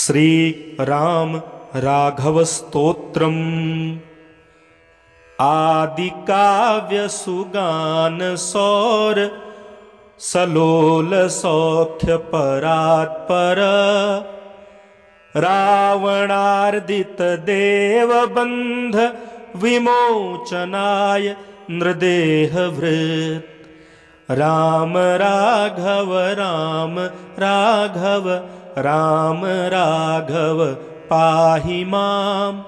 श्रीराम राघवस्तोत्रम् आदिकाव्यसुगानसौर सलोलसौख्यपरात्पर रावणार्दितदेवबन्ध विमोचनाय नृदेहभृत् राम राघव राम राघव राम राघव पाहि माम्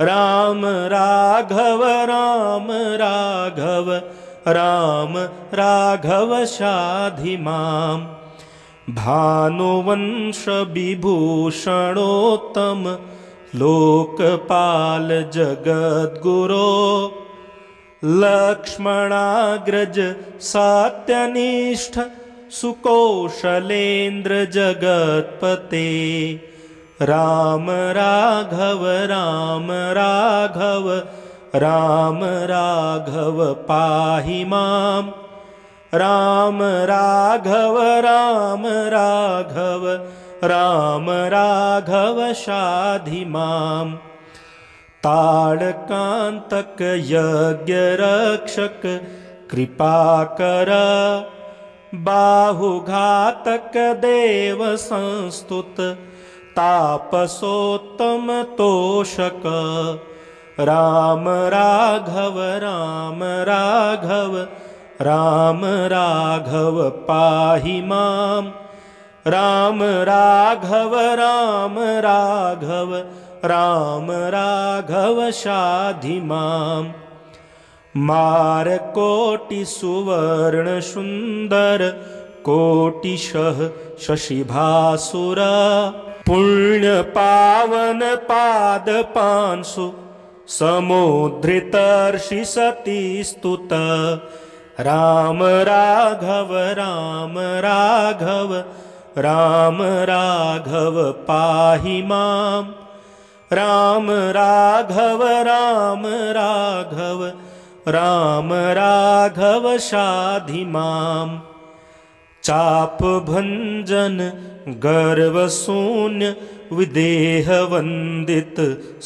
राम राघव राम राघव राम राघव शाधि माम् भानुवंशविभूषणोत्तम लोकपाल जगद्गुरो लक्ष्मणाग्रज सत्यनिष्ठ सुकौशलेन्द्र जगत्पते राम राघव राम राघव राम राघव पाहि माम् राम राघव राम राघव राम राघव शाधि माम् ताड़कांतक यज्ञरक्षक कृपाकर बाहुघातक देव संस्तुत तापसोत्तम तोषक राम राघव राम राघव राम राघव पाहि माम् राम राघव राम राघव राम राघव शाधि माम् मारकोटि सुवर्ण सुंदर कोटिशः शशिभासुर पुण्य पावन पाद पांसु समुद्धृतर्षि सती स्तुत राम राघव राम राघव राम राघव पाहि माम् राम राघव राम राघव राम राघव शाधि माम् चाप भंजन गर्वशून्य विदेह वंदित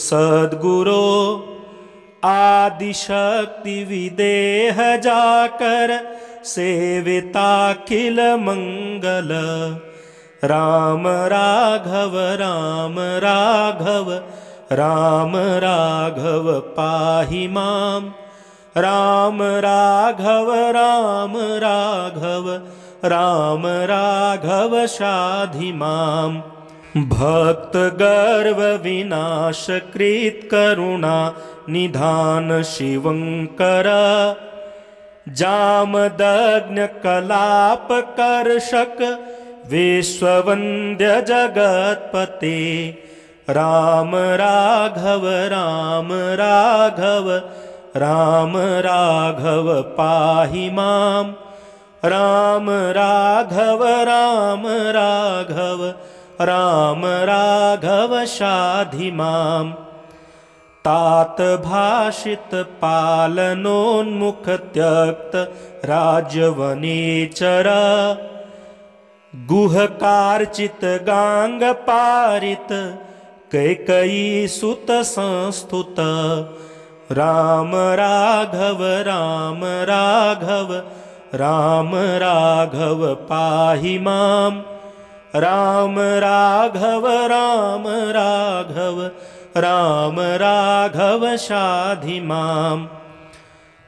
सद्गुरो आदिशक्ति विदेह जाकर सेविताखिल मंगल राम राघव राम राघव राम राघव पाहि माम् राम राघव राम राघव राम राघव शाधि माम् भक्त गर्व विनाश कृत करुणा निधान शिवंकर जामदग्न कलाप कर्षक विश्ववन्द्य जगत्पते राम राघव राम राघव राम राघव पाहि माम् राम राघव राम राघव राम राघव शाधि माम् तात भाषित पालनोन्मुख त्यक्त राजवनेचर गुहकार्चित गांग पारित कैकयी सुत संस्तुत राम राघव राम राघव राम राघव पाहि माम् राम राघव राम राघव राम राघव शाधि माम्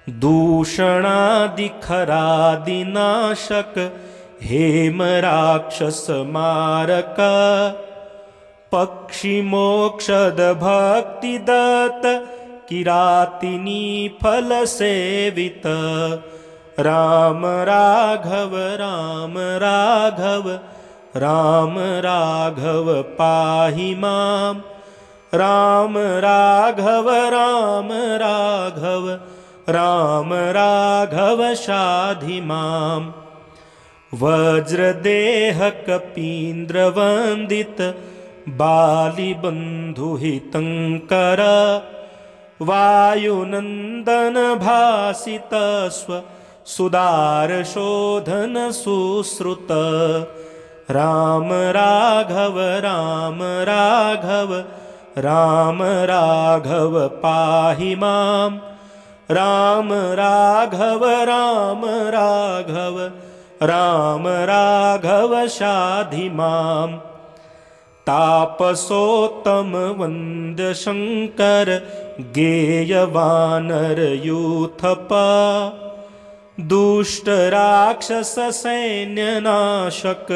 दूषणादिखरादिनाशक हेम राक्षस मारक पक्षी मोक्षद भक्ति दत्त किरातिनी फल सेवित राम राघव राम राघव राम राघव पाहि माम् राम राघव राम राघव राम राघव शाधि माम् वज्रदेह कपीन्द्र वंदित बालिबन्धुहितंकर वायुनंदन भासित स्व सुदार शोधन सुश्रुत राम राघव राम राघव राम राघव पाहि मां राम राघव राम राघव राम राघव शाधि मां तापसोत्तम वन्द्य शंकर गेय वानर यूथपा दुष्ट राक्षस सैन्य नाशक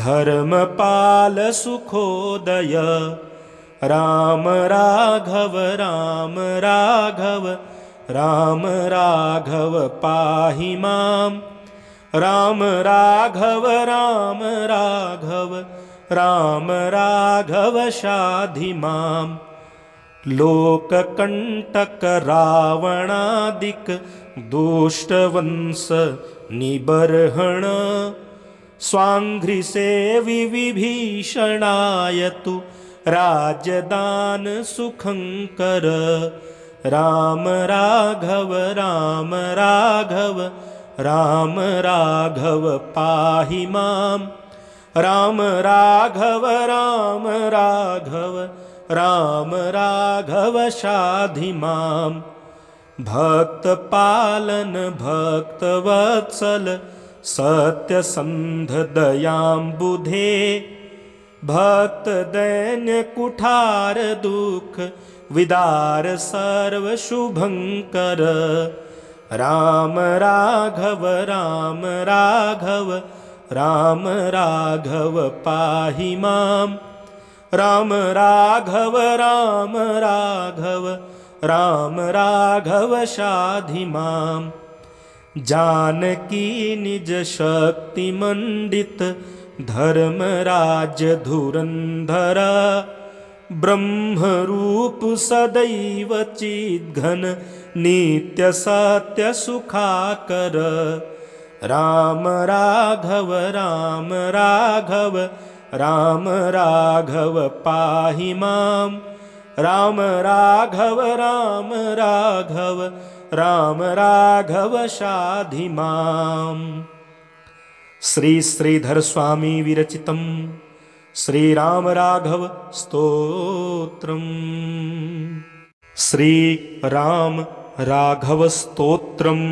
धर्मपाल सुखोदय राम राघव राम राघव राम राघव पाहि मां राम राघव राम राघव राम राघव शाधि मां लोककंटक रावणादिक दुष्टवंश निबर्हण स्वांघ्रिसेवि विभीषणाय तु राज्यदान सुखंकर राम राघव राम राघव राम राघव पाहि मां राम राघव राम राघव राम राघव शाधि मां भक्त पालन भक्त वत्सल सत्यसंध दयाम्बुधे भक्त दैन्य कुठार दुख विदार सर्व शुभंकर राम राघव राम राघव राम राघव पाहि मां राम राघव राम राघव राम राघव शाधि मां जानकी निज शक्ति मंडित धर्मराज धुरंधर ब्रह्म रूप सदैव चिद्घन नित्य सत्य सुखाकर राम राघव राम राघव राम राघव पाहि मां राम राघव राम राघव राम राघव शाधि मां श्री श्रीधर स्वामी विरचितं श्री राम राघव स्तोत्रम् श्री राम राघव स्तोत्रम्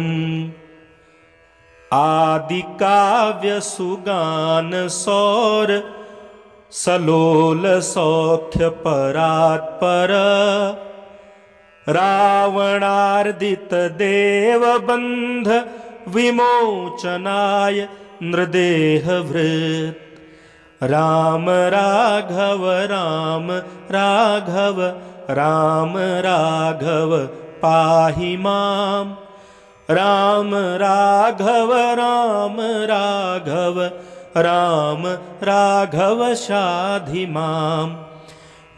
आदि काव्य सुगान सौर सलोल सौख्य परात्पर रावणार्दित देवबंध विमोचनाय नृदेहभृत् राम राघव राम राघव राम राघव पाहि मां राम राघव राम राघव राम राघव शाधि मां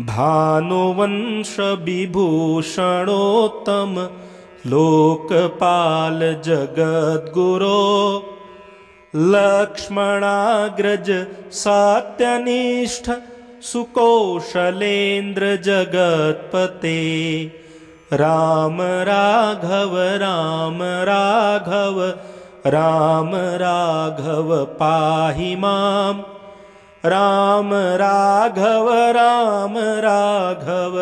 भानुवंश विभूषणोत्तम लोकपाल जगद्गुरो लक्ष्मणाग्रज सत्यनिष्ठ सुकौशलेन्द्र जगत्पते राम राघव राम राघव राम राघव पाहि मां राम राघव राम राघव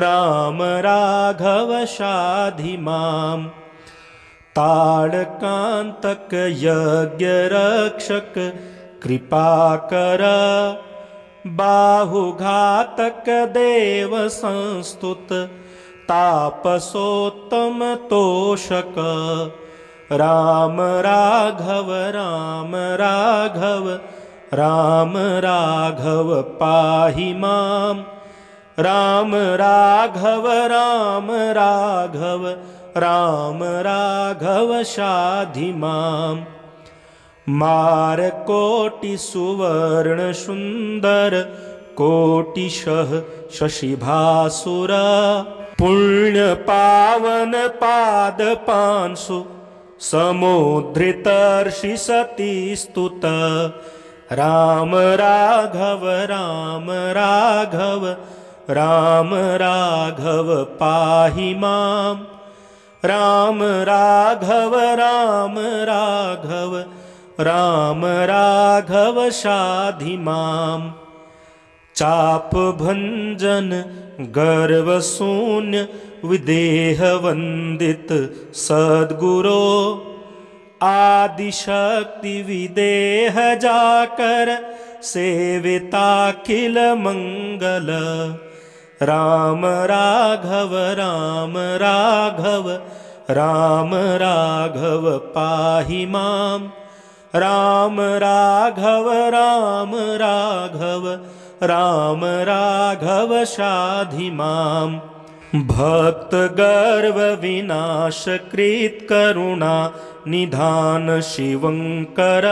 राम राघव शाधि मां ताड़कांतक यज्ञ रक्षक कृपाकर बाहुघातक देव संस्तुत तापसोत्तम तोषक राम राघव राम राघव राम राघव पाहि मां राम राघव राम राघव राम राघव शाधि मां मारकोटि सुवर्ण सुंदर कोटिशः शशिभासुर पुण्य पावन पाद पांसु समुद्धृतर्षि सती स्तुत राम राघव राम राघव राम राघव पाहि मां राम राघव राम राघव राम राघव शाधि माम्। चापभञ्जन गर्वशून्य विदेह वंदित सद्गुरो, आदिशक्ति विदेह जाकर सेविताखिल मंगल। राम राघव राम राघव राम राघव पाहि माम्। राम राघव राम राघव राम राघव शाधि माम्। भक्त गर्व विनाश कृत करुणा निधान शिवंकर,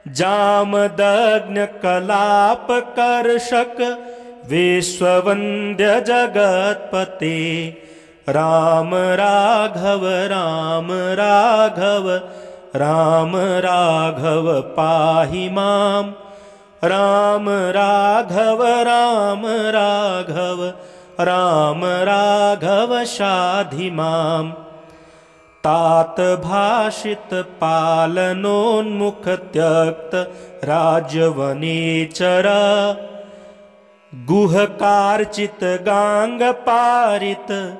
जामदग्न कलाप कर्षक विश्ववन्द्य जगत्पते। राम राघव राम राघव राम राघव पाहि माम्। राम राघव राम राघव राम राघव शाधि माम्। तात भाषित पालनोन्मुख त्यक्त राजवनेचर, गुहकार्चित गांग पारित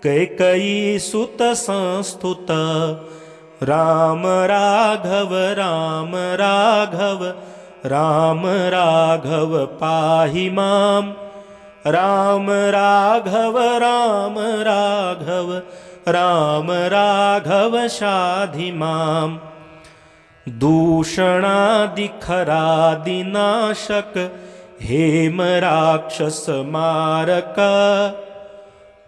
कैकयी सुत संस्तुत। राम राघव राम राघव राम राघव पाहि माम्। राम राघव राम राघव राम राघव शाधि माम्। दूषणादिखरादिनाशक हेम राक्षस मारक,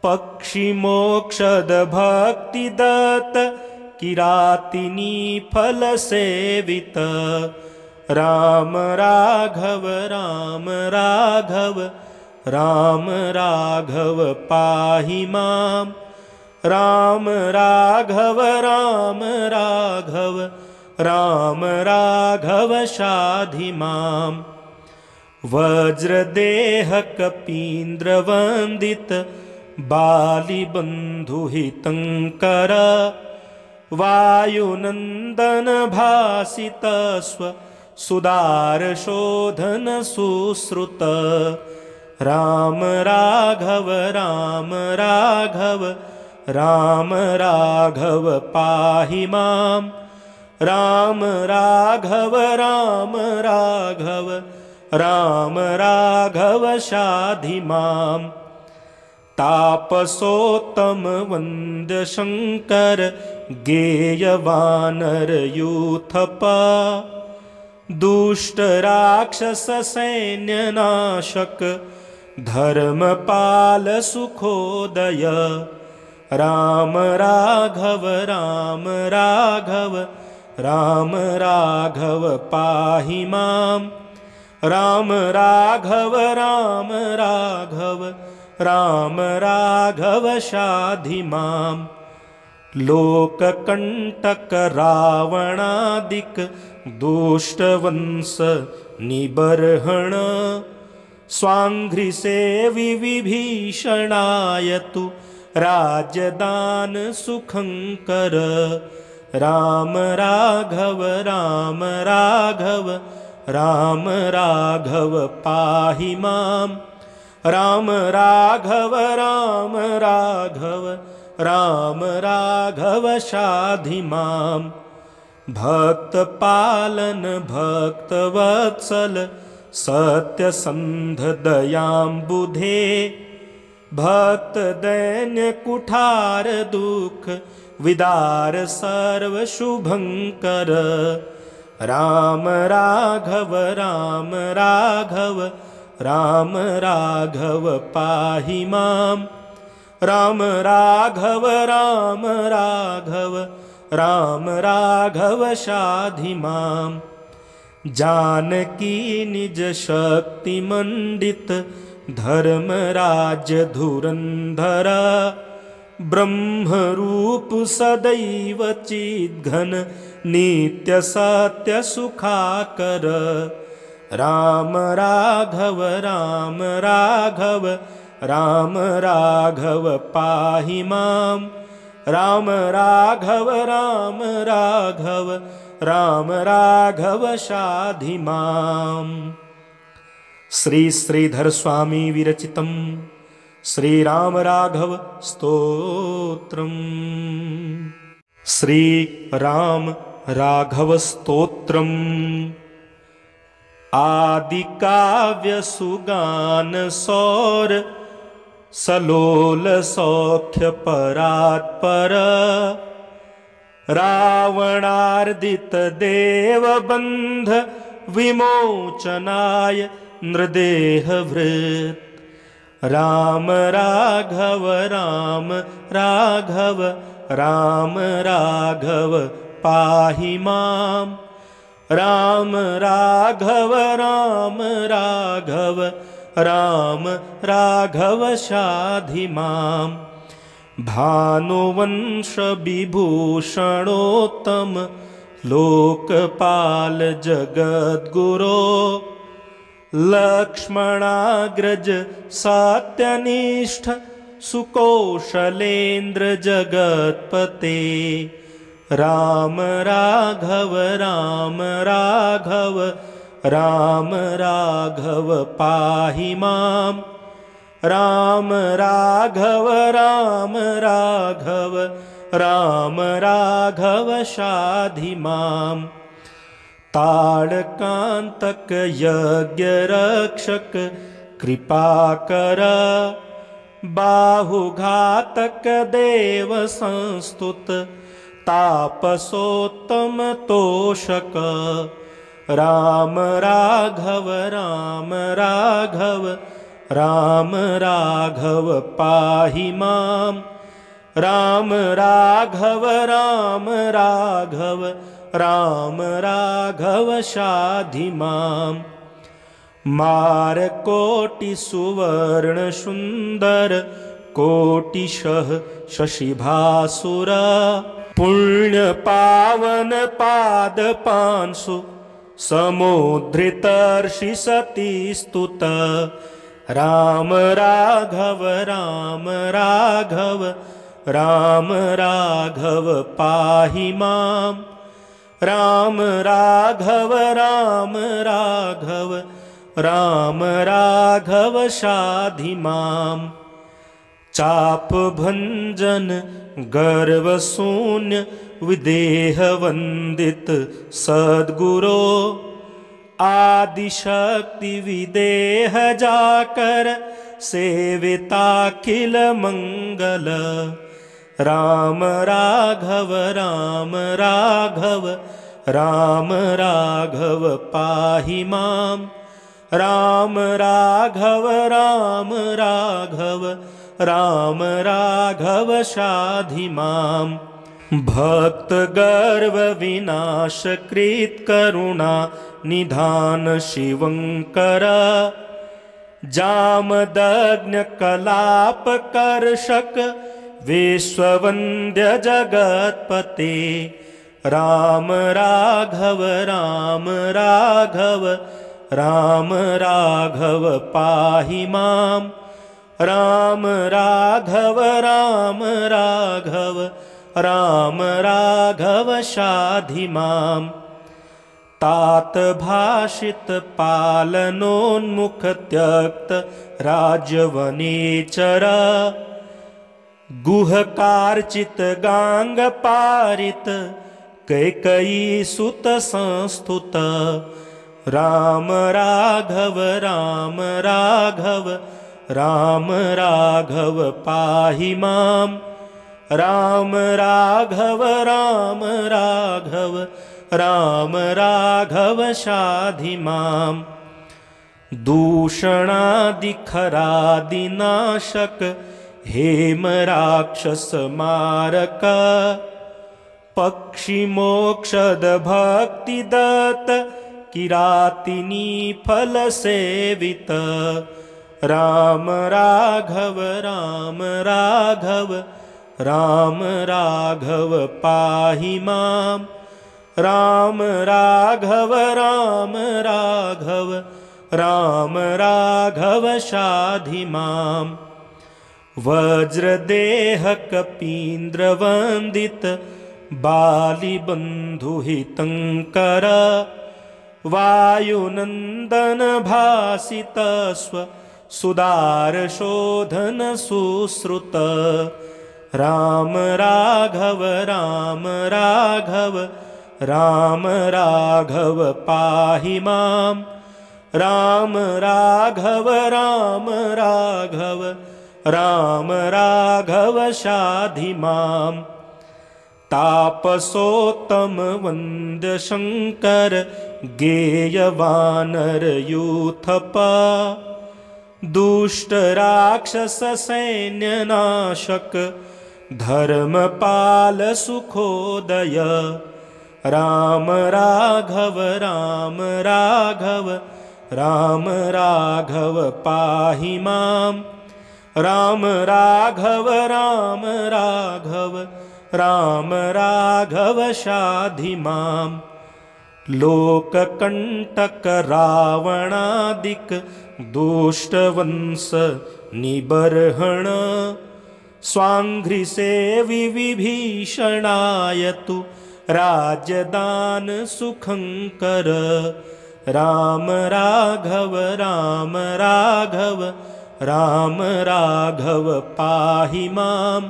पक्षी मोक्षद भक्ति दत्त किरातिनी फल सेवित। राम राघव राम राघव राम राघव पाहि माम्। राम राघव राम राघव राम राघव शाधि माम्। वज्रदेह कपीन्द्र वंदित बालिबन्धुहितङ्कर, वायुनन्दन भासित स्व सुदार शोधन सुश्रुत। राम राघव राम राघव राम राघव पाहि माम्। राम राघव राम राघव राम राघव शाधि माम्। तापसोत्तम वन्द्य शंकर गेय वानर यूथप, दुष्ट राक्षस सैन्य नाशक धर्मपाल सुखोदय। राम राघव राम राघव राम राघव पाहि माम्। राम राघव राम राघव राम राघव शाधि माम्। लोककंटक रावणादिक दुष्टवंश निबर्हण, स्वांघ्रिसेवि विभीषणाय तु राज्यदान सुखंकर। राम राघव राम राघव राम राघव पाहि माम्। राम राघव राम राघव राम राघव शाधि माम्। भक्त पालन भक्त वत्सल सत्यसंध दयाम्बुधे, भक्त दैन्य कुठार दुख विदार सर्व शुभंकर। राम राघव राम राघव राम राघव पाहि माम्। राम राघव राम राघव राम राघव शाधि माम्। जानकी निज शक्ति मंडित धर्मराज धुरंधर, ब्रह्म रूप सदैव चिद्घन नित्य सत्य सुखाकर। राम राघव राम राघव राम राघव पाहि माम्। राम राघव राम राघव राम राघव शाधि माम्। श्री श्रीधर स्वामी विरचितं श्रीराम राघव स्तोत्रम्। श्रीराम राघव स्तोत्रम् आदिकाव्य सुगान सौर सलोल सौख्य परात्पर रावणार्दित देवबन्ध विमोचनाय नृदेहभृत्। राम राघव राम राघव राम राघव पाहि माम्। राम राघव राम राघव राम राघव शाधि माम्। भानुवंश विभूषणोत्तम लोकपाल जगद्गुरो लक्ष्मणाग्रज सत्यनिष्ठ सुकौशलेन्द्र जगत्पते। राम राघव राम राघव राम राघव पाहि माम्। राम राघव राम राघव राम राघव शाधि माम्। ताड़कांतक यज्ञ रक्षक कृपाकर बाहुघातक देव संस्तुत तापसोत्तम तोषक। राम राघव राम राघव राम राघव पाहि माम्। राम राघव राम राघव राम राघव शाधि माम्। मारकोटि सुवर्ण सुंदर कोटिशः शशिभासुर पुण्य पावन पाद पांसु समुद्धृतर्षि सती स्तुत। राम राघव राम राघव राम राघव पाहि माम्। राम राघव राम राघव राम राघव शाधि माम्। चाप भंजन गर्व शून्य विदेह वंदित सद्गुरो आदिशक्ति विदेह जाकर सेविताखिल मंगल। राम राघव राम राघव राम राघव पाहि माम्। राम राघव राम राघव राम राघव शाधि माम्। भक्त गर्व विनाश कृत करुणा निधान शिवंकर जामदग्न कलाप कर्षक विश्ववन्द्य जगत्पते। राम राघव राम राघव राम राघव पाहि माम्। राम राघव राम राघव राम राघव शाधि माम्। तात भाषित पालनोन्मुख त्यक्त राजवनेचर गुहकार्चित गांग पारित कैकयी सुत संस्तुत। राम राघव राम राघव राम राघव पाहि माम्। राम राघव राम राघव राम राघव शाधि माम्। दूषणादिखरादिनाशक हेम राक्षस मारक पक्षी मोक्षद भक्ति दत्त किरातिनी फल सेवित। राम राघव राम राघव राम राघव पाहि माम्। राम राघव राम राघव राम राघव शाधि माम्। वज्रदेह कपीन्द्र वंदित बालिबन्धुहितङ्कर वायुनन्दन भासितस्व सुदारशोधन सुश्रुत राम राघव राम राघव राम राघव पाहि मां राम राघव राम राघव राम राघव शाधि मां तापसोत्तम वन्द्य शङ्कर गेय वानर यूथप दुष्ट राक्षस सैन्यनाशक धर्मपाल सुखोदय राम राघव राम राघव राम राघव पाहि मां राम राघव राम राघव राम राघव शाधि मां लोककण्टक रावणादिक दुष्टवंश निबर्हण स्वाङ्घ्रिसेवि विभीषणाय तु राज्यदान सुखङ्कर राम राघव राम राघव राम राघव पाहि मां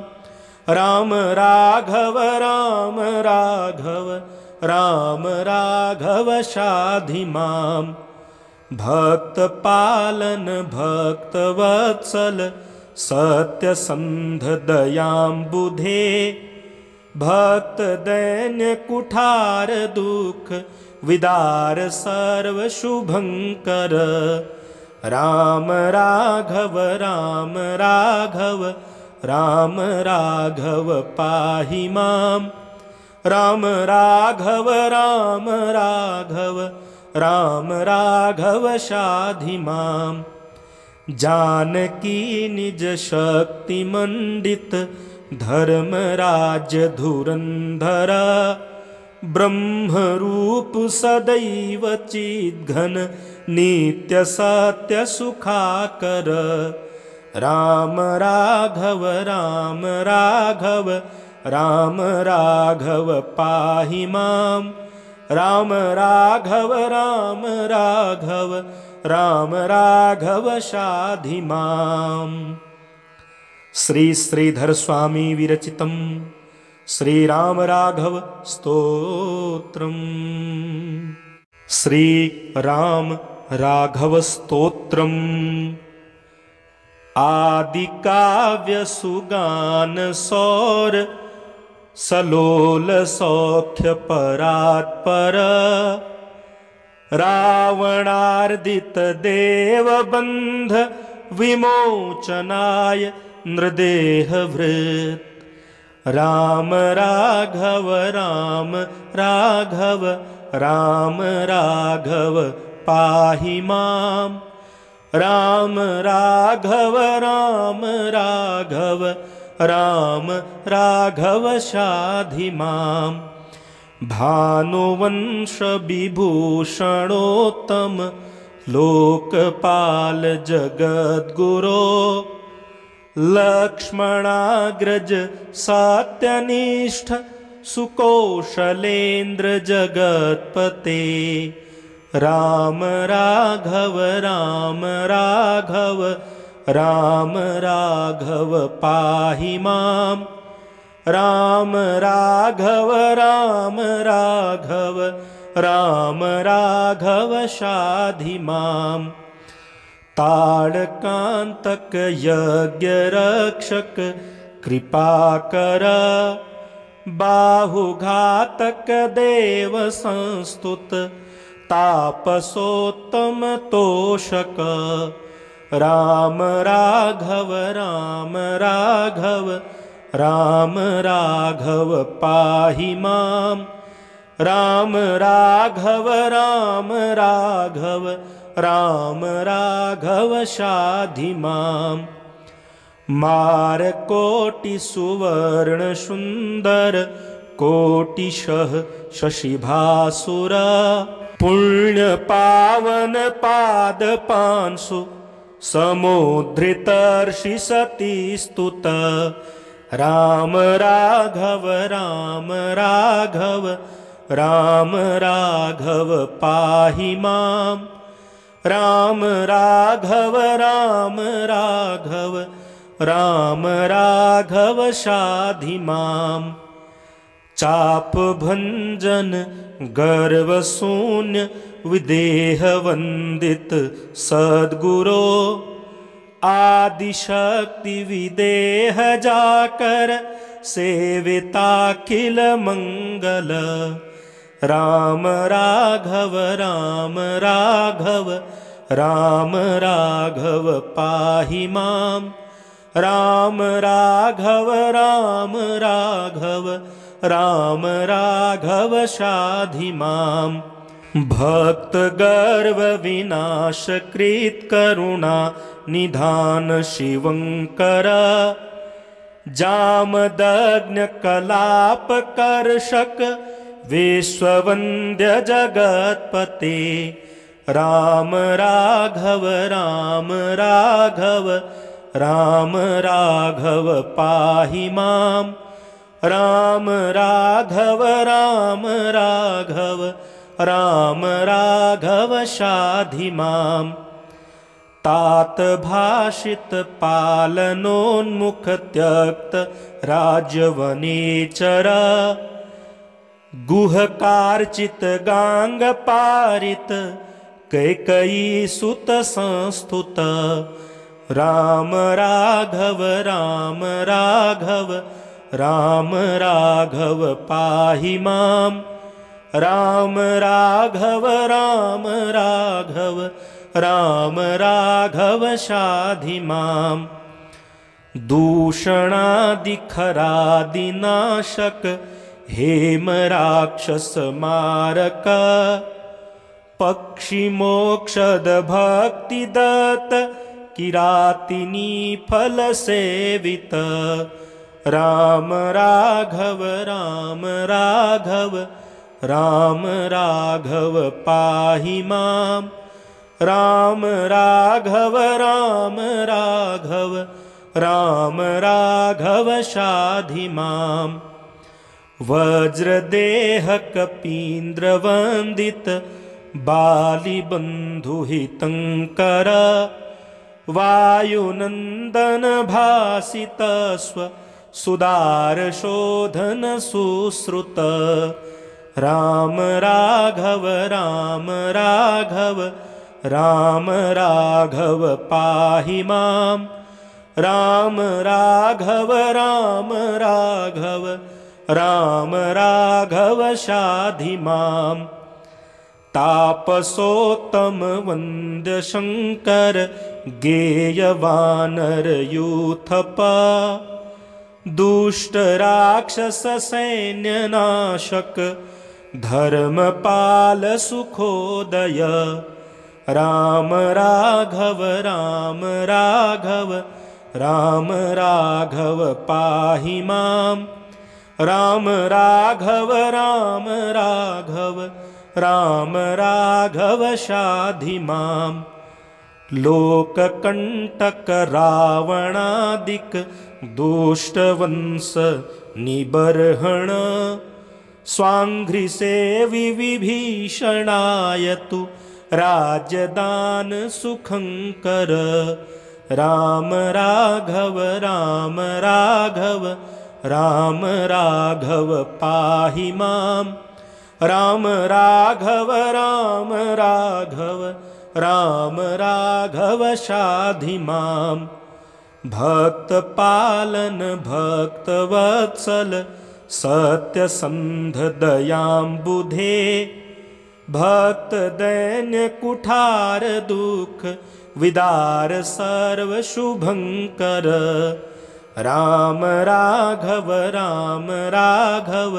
राम राघव राम राघव राम राघव शाधि मां भक्तपालन भक्तवत्सल सत्यसन्ध दयाम्बुधे भक्तदैन्य कुठार दुःख विदार सर्वशुभङ्कर राम राघव राम राघव राम राघव पाहि मां राम राघव राम राघव राम राघव शाधि मां जानकी निज शक्ति मंडित धर्मराज धुरंधर ब्रह्मरूप सदैव चिद्घन नित्य सत्य सुखाकर राम राघव राम राघव राम राघव पाहि मां राम राघव राम राघव राम राघव शाधि मां श्री श्रीधर स्वामी विरचितं श्री राम राघव स्तोत्रम् श्री राम राघव स्तोत्रम् आदि काव्य सुगान सौर सलोल सौख्य परात्पर रावणार्दित देवबन्ध विमोचनाय नृदेहभृत् राम राघव राम राघव राम राघव पाहि मां राम राघव राम राघव राम राघव शाधि मां भानुवंश विभूषणोत्तम लोकपाल जगद्गुरो लक्ष्मणाग्रज सत्यनिष्ठ सुकौशलेन्द्र जगत्पते राम राघव राम राघव राम राघव पाहि मां राम राघव राम राघव राम राघव शाधि मां ताड़कांतक यज्ञ रक्षक कृपाकर बाहुघातक देव संस्तुत तापसोत्तम तोषक राम राघव राम राघव राम राघव पाहि मां राम राघव राम राघव राम राघव शाधि मां मारकोटि सुवर्ण सुंदर कोटिशः शशिभासुर पुण्य पावन पाद पांसु समुद्धृतर्षि सती स्तुत राम राघव राम राघव राम राघव पाहि मां राम राघव राम राघव राम राघव शाधि मां चाप भंजन गर्व शून्य विदेह वंदित सद्गुरो आदिशक्ति विदेह जाकर सेविताखिल मंगल राम राघव राम राघव राम राघव पाहि मां राम राघव राम राघव राम राघव शाधि मां भक्त गर्व विनाश कृत करुणा निधान शिवंकर जामदग्न कलाप कर्षक विश्ववन्द्य जगत्पते राम राघव राम राघव राम राघव पाहि मां राम राघव राम राघव राम राघव शाधि मां तात भाषित पालनोन्मुख त्यक्त राजवनेचर गुहकार्चित गांग पारित कैकयी सुत संस्तुत राम राघव राम राघव राम राघव पाहि मां राम राघव राम राघव राम राघव शाधि मां दूषणादिखरादिनाशक हेम राक्षस मारक पक्षी मोक्षद भक्ति दत्त किरातिनी फल सेवित राम राघव राम राघव राम राघव पाहि मां राम राघव राम राघव राम राघव शाधि मां वज्रदेह कपीन्द्र वंदित बालिबंधु हितंकर वायुनंदन भासित स्व सुदार शोधन सुश्रुत राम राघव राम राघव राम राघव पाहि मां राम राघव राम राघव राम राघव शाधि मां तापसोत्तम वन्द्य शंकर गेय वानर यूथप दुष्ट राक्षस सैन्य नाशक धर्मपाल सुखोदय राम राघव राम राघव राम राघव पाहि मां राम राघव राम राघव राम राघव शाधि मां लोककंटक रावणादिक दुष्टवंश निबर्हण स्वांघ्रिसेवि विभीषणाय तु राज्यदान सुखंकर राम राघव राम राघव राम राघव पाहि मां राम राघव राम राघव राम राघव शाधि मां भक्त पालन भक्त वत्सल सत्यसंध दयाम्बुधे भक्त दैन्य कुठार दुख विदार सर्व शुभंकर राम राघव राम राघव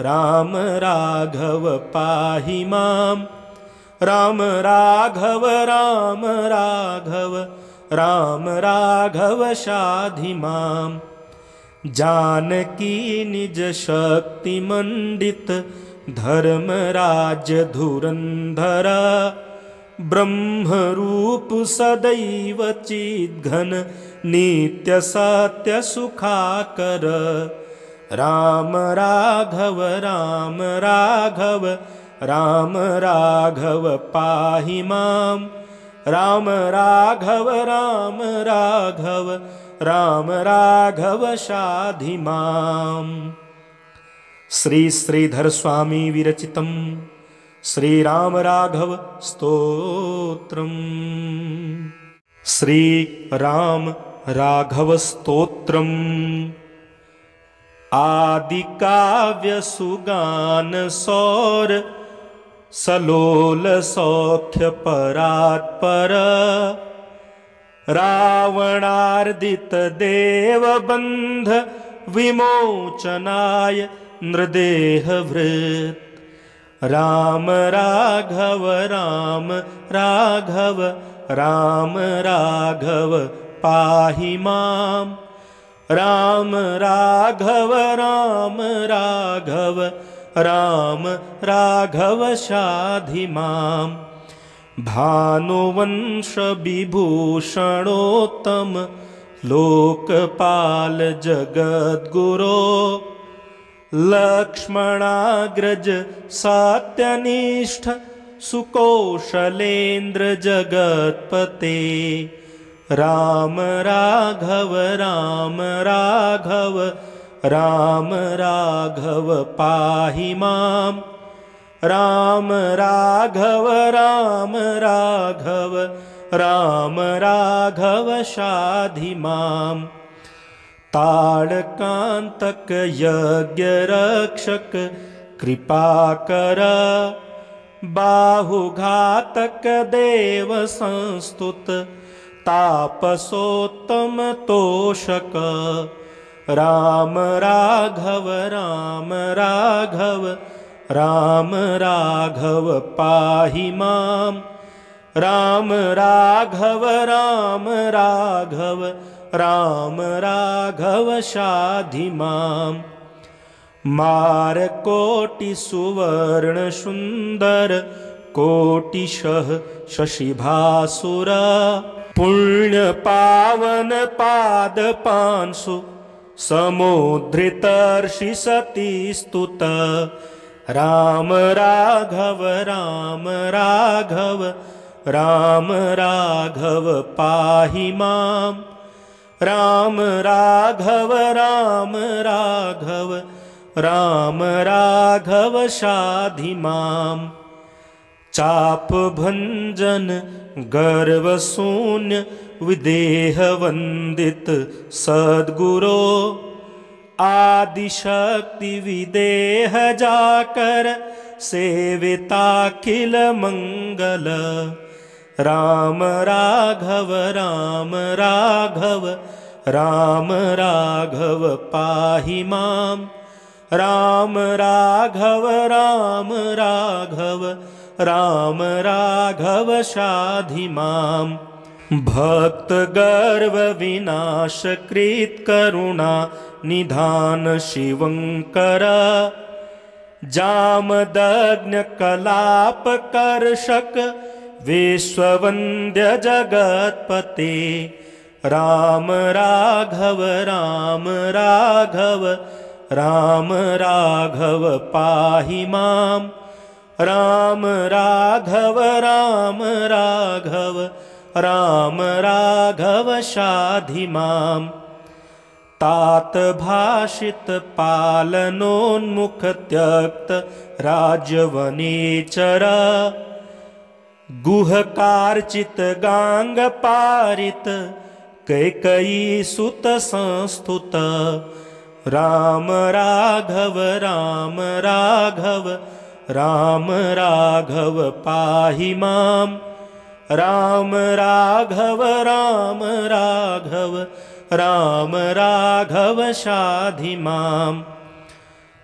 राम राघव पाहि मां राम राघव राम राघव राम राघव शाधि मां जानकी निज शक्ति मंडित धर्मराज धुरंधर ब्रह्मरूप सदैव चिद्घन नित्य सत्य सुखाकर। राम राघव राम राघव राम राघव पाहि मां। राम राघव राम राघव राम राघव शाधि मां। श्री श्रीधर स्वामी विरचितं श्री राम राघव स्तोत्रम्। श्री राम राघव स्तोत्रम् आदि काव्य सुगान सौर सलोल सौख्य परात्पर। रावणार्दित देव बंध विमोचनाय नृदेहभृत्। राम राघव राम राघव राम राघव पाहि मां। राम राघव राम राघव राम राघव शाधि मां। भानुवंश विभूषणोत्तम लोकपाल जगद्गुरो। लक्ष्मणाग्रज सत्यनिष्ठ सुकौशलेन्द्र जगत्पते। राम राघव राम राघव राम राघव पाहि मां। राम राघव राम राघव राम राघव शाधि मां। ताड़कांतक यज्ञ रक्षक कृपाकर। बाहुघातक देव संस्तुत तापसोत्तम तोषक। राम राघव राम राघव राम राघव पाहि मां। राम राघव राम राघव राम राघव शाधि मां। मारकोटि सुवर्ण सुंदर कोटिशः शशिभासुर। पुण्य पावन पाद पांसु समुद्धृतर्षि सती स्तुत। राम राघव राम राघव राम राघव पाहि मां। राम राघव राम राघव राम राघव शाधि मां। चाप भंजन गर्व शून्य विदेह वंदित सद्गुरो। आदिशक्ति विदेह जाकर सेविताखिल मंगल। राम राघव राम राघव राम राघव पाहि मां। राम राघव राम राघव राम राघव शाधि मां। भक्त गर्व विनाश कृत करुणा निधान शिवंकर। जामदग्न कलाप कर्षक विश्ववन्द्य जगत्पते। राम राघव राम राघव राम राघव पाहि मां। राम राघव राम राघव राम राघव शाधि मां। तात भाषित पालनोन्मुख त्यक्त राजवनेचर। गुहकार्चित गांग पारित कैकयी सुत संस्तुत। राम राघव राम राघव राम राघव पाहि मां। राम राघव राम राघव राम राघव शाधि मां।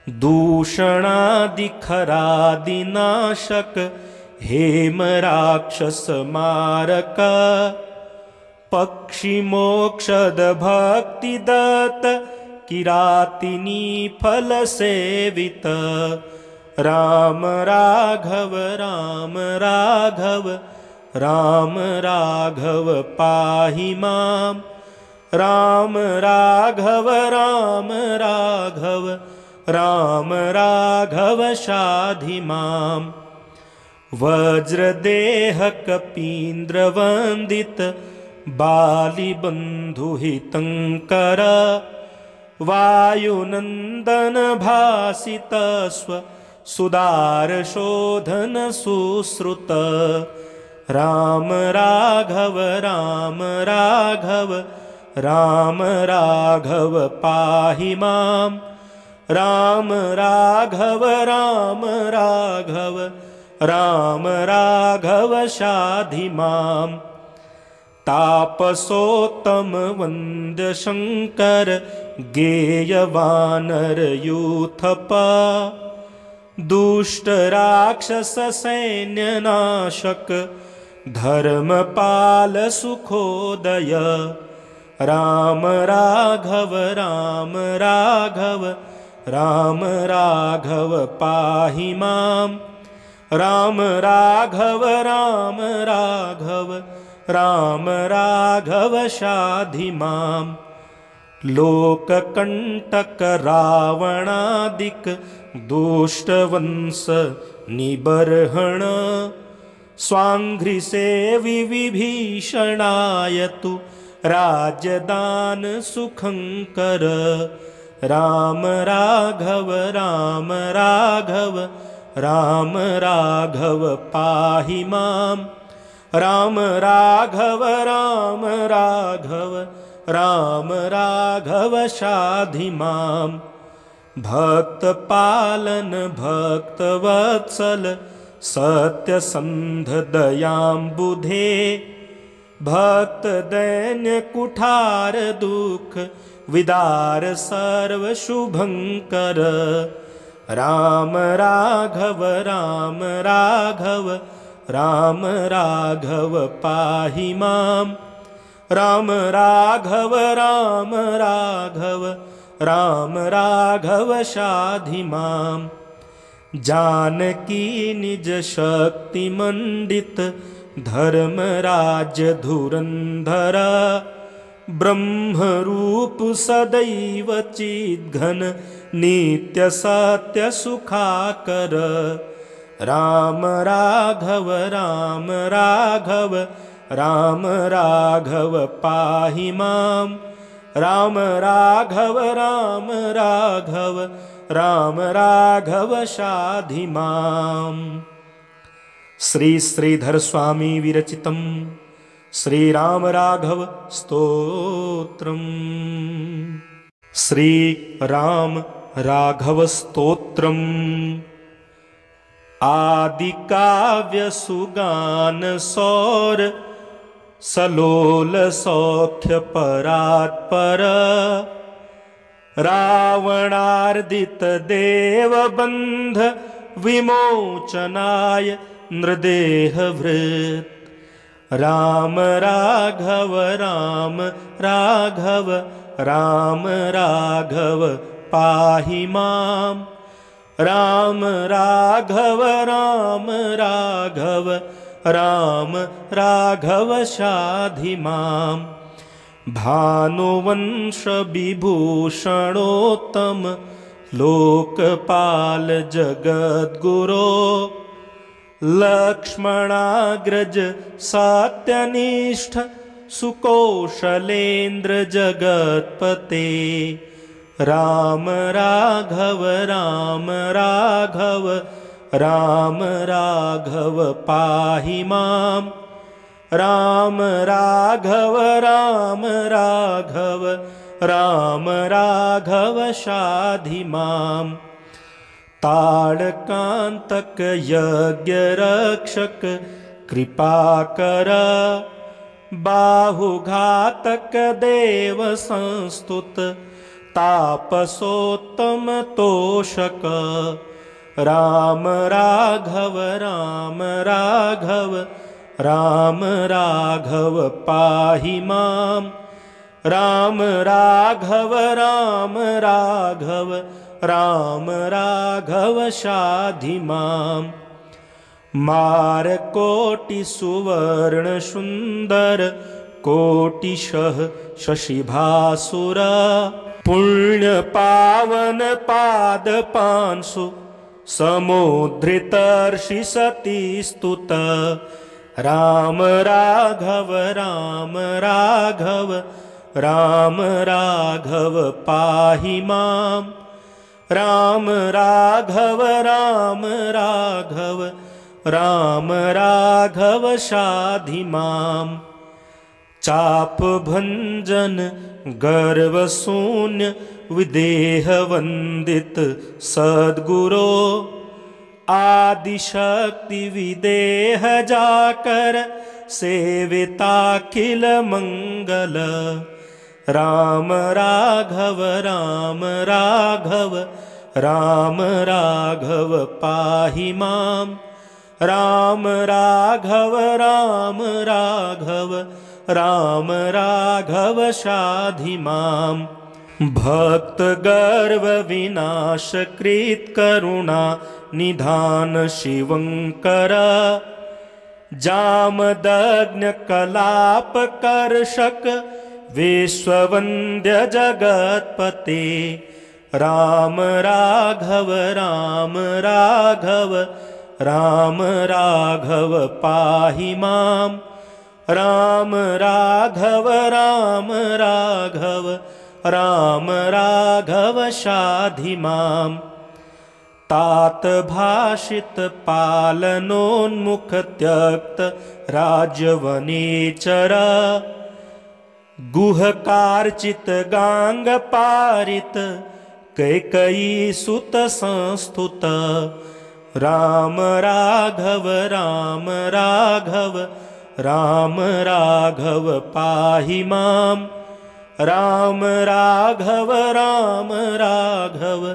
दूषणादिखरादिनाशक हेम राक्षस मारक। पक्षी मोक्षद भक्ति दत्त किरातिनी फल सेवित। राम राघव राम राघव राम राघव पाहि मां राम राघव राम राघव राम राघव शाधि मां वज्रदेह कपीन्द्रवन्दित बालिबन्धुहितङ्कर वायुनन्दन भासित स्व सुदारशोधन सुश्रुत राम राघव राम राघव राम राघव पाहि मां राम राघव राम राघव राम राघव शाधि मां तापसोत्तम वन्द्य शंकर गेय वानर यूथप दुष्ट राक्षस सैन्य नाशक धर्मपाल सुखोदय राम राघव राम राघव राम राघव पाहि मां राम राघव राम राघव राम राघव शाधि मां लोककंटक रावणादिक दुष्टवंश निबर्हण स्वांघ्रिसेवि विभीषणाय तु राज्यदान सुखंकर राम राघव राम राघव राम राघव पाहि मां राम राघव राम राघव राम राघव शाधि मां भक्त पालन भक्त वत्सल सत्यसंध दयाम्बुधे भक्त दैन्य कुठार दुख विदार सर्व शुभंकर राम राघव राम राघव राम राघव पाहि मां राम राघव राम राघव राम राघव शाधि मां जानकी निज शक्ति मंडित धर्मराज धुरंधर ब्रह्म रूप सदैव चिद्घन नित्य सत्य सुखाकर राम राघव राम राघव राम राघव पाहि मां राम राघव राम राघव राम राघव शाधि मां श्री श्रीधर स्वामी विरचितं श्री राम राघव स्तोत्रम् श्री राम राघव स्तोत्रम् आदि काव्य सुगान सौर सलोल सौख्य परात्पर रावणार्दित देवबंध विमोचनाय नृदेहभृत् राम राघव राम राघव राम राघव पाहि मां राम राघव राम राघव राम राघव शाधि मां भानुवंश विभूषणोत्तम लोकपाल जगद्गुरो लक्ष्मणाग्रज सत्यनिष्ठ सुकौशलेन्द्र जगत्पते राम राघव राम राघव राम राघव पाहि मां राम राघव राम राघव राम राघव शाधि मां ताड़कांतक यज्ञ रक्षक कृपाकर बाहुघातक देव संस्तुत तापसोत्तम तोषक राम राघव राम राघव राम राघव पाहि मां राम राघव राम राघव राम राघव शाधि मां मारकोटि सुवर्ण सुंदर कोटिशः शशिभासुर पुण्य पावन पाद पांसु समुद्धृतर्षि सती स्तुत राम राघव राम राघव राम राघव पाहि मां राम राघव राम राघव राम राघव शाधि मां चाप भंजन गर्व शून्य विदेह वंदित सद्गुरो आदिशक्ति विदेह जाकर सेविताखिल मंगल राम राघव राम राघव राम राघव पाहि मां राम राघव राम राघव राम राघव शाधि मां भक्त गर्व विनाश कृत करुणा निधान शिवंकर जामदग्न कलाप कर्षक विश्ववन्द्य जगत्पते राम राघव राम राघव राम राघव पाहि मां राम राघव राम राघव राम राघव शाधि मां तात भाषित पालनोन्मुख त्यक्त राजवनेचर गुहकार्चित गांग पारित कैकयी सुत संस्तुत राम राघव राम राघव राम राघव पाहि मां राम राघव राम राघव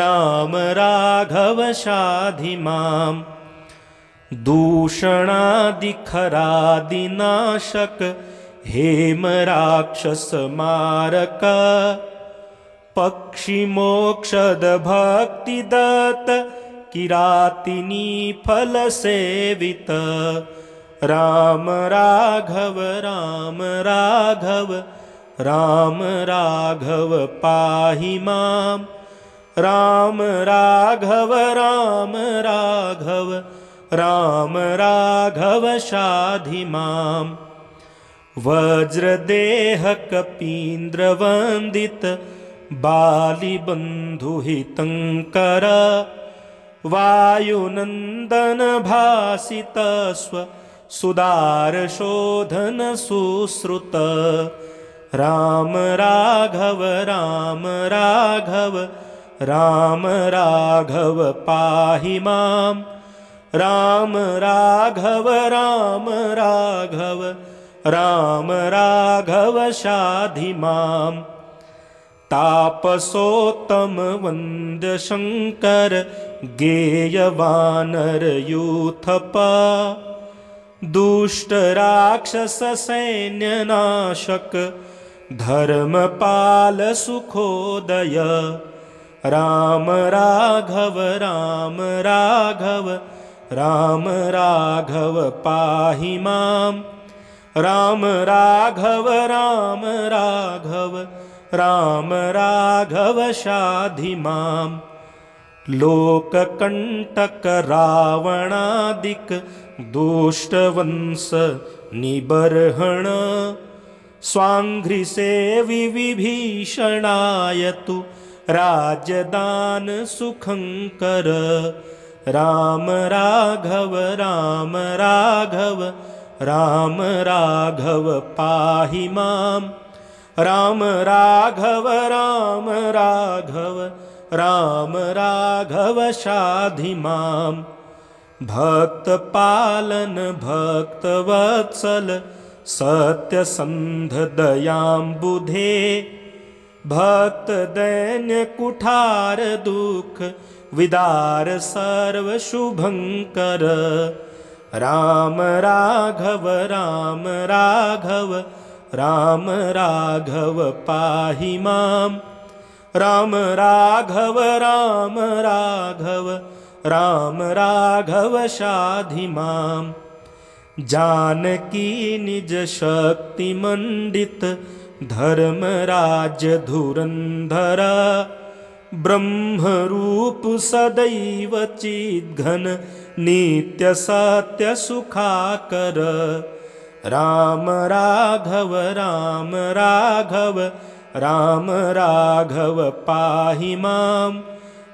राम राघव शाधि मां दूषणादिखरादिनाशक हेम राक्षस मारक पक्षी मोक्षद भक्ति दत्त किरातिनी फल सेवित राम राघव राम राघव राम राघव पाहि मां राम राघव राम राघव राम राघव शाधि मां वज्रदेह कपीन्द्र वंदित बालिबन्धुहितंकर वायुनंदन भासित स्व सुदार शोधन सुश्रुत राम राघव राम राघव राम राघव पाहि मां राम राघव राम राघव राम राघव शाधि मां तापसोत्तम वन्द्य शंकर गेय वानर यूथप दुष्ट राक्षस सैन्य नाशक धर्मपाल सुखोदय राम राघव राम राघव राम राघव पाहि मां राम राघव राम राघव राम राघव शाधि मां लोककंटक रावणादिक दुष्टवंश निबर्हण स्वांघ्रिसेवि विभीषणाय तु राज्यदान सुखंकर राम राघव राम राघव राम राघव पाहि मां राम राघव राम राघव राम राघव शाधि मां भक्त पालन भक्त वत्सल सत्यसंध दयाम्बुधे भक्त दैन्य कुठार दुख विदार सर्व शुभंकर राम राघव राम राघव राम राघव पाहि मां राम राघव राम राघव राम राघव शाधि माम्। जानकी निज शक्ति मंडित धर्म राज्य धुरंधर। ब्रह्म रूप सदैव चिद्घन नित्य सत्य सुखाकर। राम राघव राम राघव राम राघव पाहि माम्।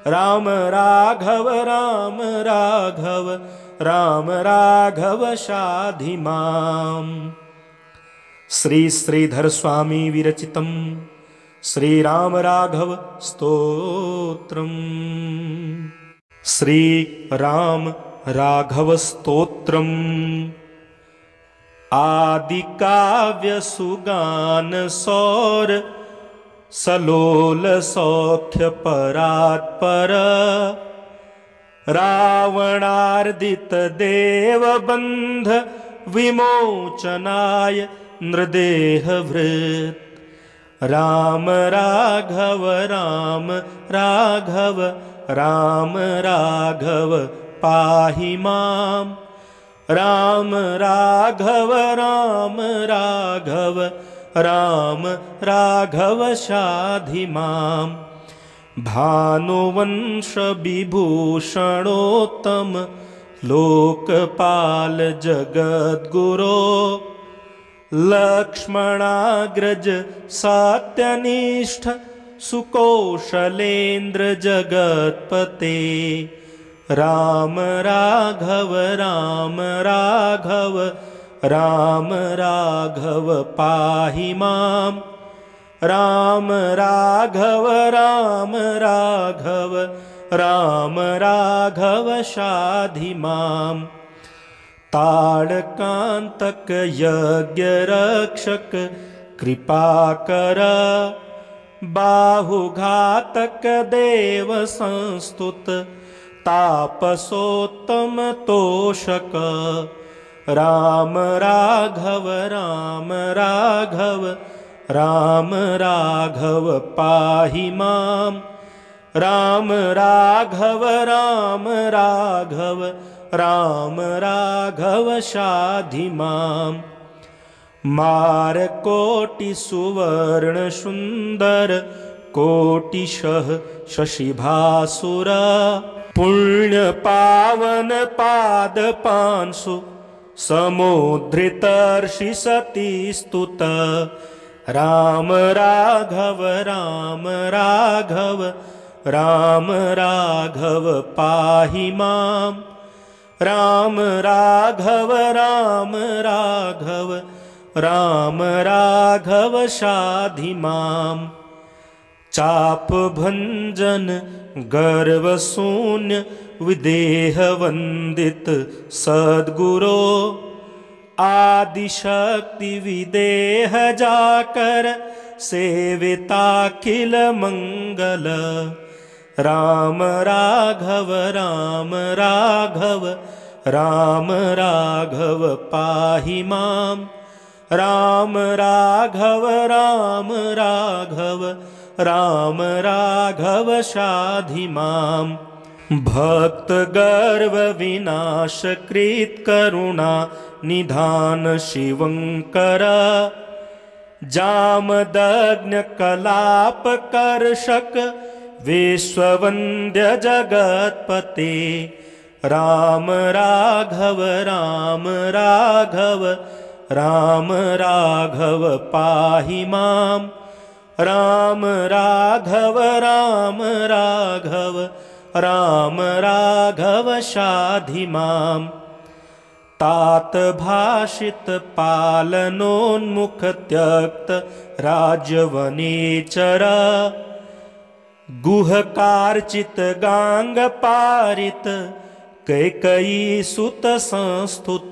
राम राघव राम राघव राम राघव शाधि माम्। श्री श्रीधर स्वामी विरचितं श्री राम राघव स्तोत्रम्। श्री राम राघव स्तोत्रम् आदि काव्य सुगान सौर सलोल सौख्य परात्पर। रावणार्दित देव बंध विमोचनाय नृदेह भृत्। राम राघव राम राघव राम राघव पाहि माम्। राम राघव राम राघव राम राघव शाधि माम्। भानुवंश विभूषणोत्तम लोकपाल जगद्गुरो। लक्ष्मणाग्रज सत्यनिष्ठ सुकौशलेन्द्र जगत्पते। राम राघव राम राघव राम राघव पाहि माम्। राम राघव राम राघव राम राघव शाधि माम्। ताड़कांतक यज्ञ रक्षक कृपाकर। बाहुघातक देव संस्तुत तापसोत्तम तोषक। राम राघव राम राघव राम राघव पाहि माम्। राम राघव राम राघव राम राघव शाधि माम्। मारकोटि सुवर्ण सुंदर कोटिशः शशिभासुर। पुण्य पावन पाद पांसु समुद्धृतर्षि सती स्तुत। राम राघव राम राघव राम राघव पाहि माम्। राम राघव राम राघव राम राघव शाधि माम्। चाप भंजन गर्व शून्य विदेह वंदित सद्गुरो। आदिशक्ति विदेह जाकर सेविताखिल मंगल। राम राघव राम राघव राम राघव पाहि माम्। राम राघव राम राघव राम राघव शाधि माम्। भक्त गर्व विनाश कृत करुणा निधान शिवंकर। जामदग्न कलाप कर्षक विश्ववन्द्य जगत्पते। राम राघव राम राघव राम राघव पाहि माम्। राम राघव राम राघव राम राघव शाधि माम्। तात भाषित पालनोन्मुख त्यक्त राजवनेचर। गुहकार्चित गांग पारित कैकयी सुत संस्तुत।